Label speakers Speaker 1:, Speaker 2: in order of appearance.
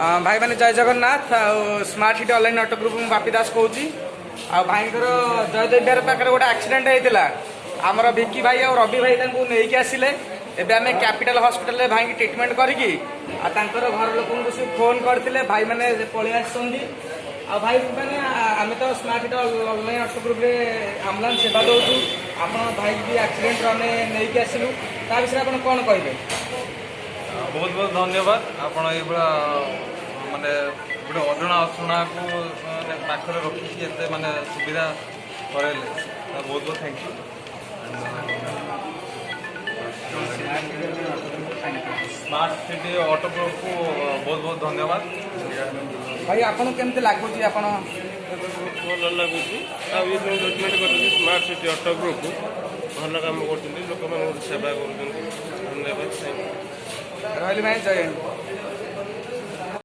Speaker 1: भाई मैंने Jai Jagannath smart city online auto group Bapi Das कहूँ भाई जयदेव बिहार पाखे गोटे एक्सीडेंट होता आमर भिकी भाई और रवि भाई नहीं आसिले एबे आम कैपिटल हॉस्पिटल भाई की ट्रिटमेंट करी घर लोक फोन करते भाई मैंने पलि आसुँच आ भाई मैंने आम तो smart city online auto group ambulance सेवा दौचु आप भाई भी एक्सीडेंट आम नहीं आसलु ता विषय आप कौन कहे?
Speaker 2: बहुत बहुत धन्यवाद आपण ये माने गोटे अजणा अशुणा को पाखे रखिकी एत माने सुविधा करेले बहुत बहुत thank you. Smart city auto group को बहुत बहुत धन्यवाद।
Speaker 1: भाई आपन केमते लागुची आपन
Speaker 3: भल लगुच ट्रिटमेंट कर स्मार्ट सिटी ऑटो ग्रुप भल कम कर लोक सेवा कर धन्यवाद।
Speaker 1: रही भाई जय हिंद।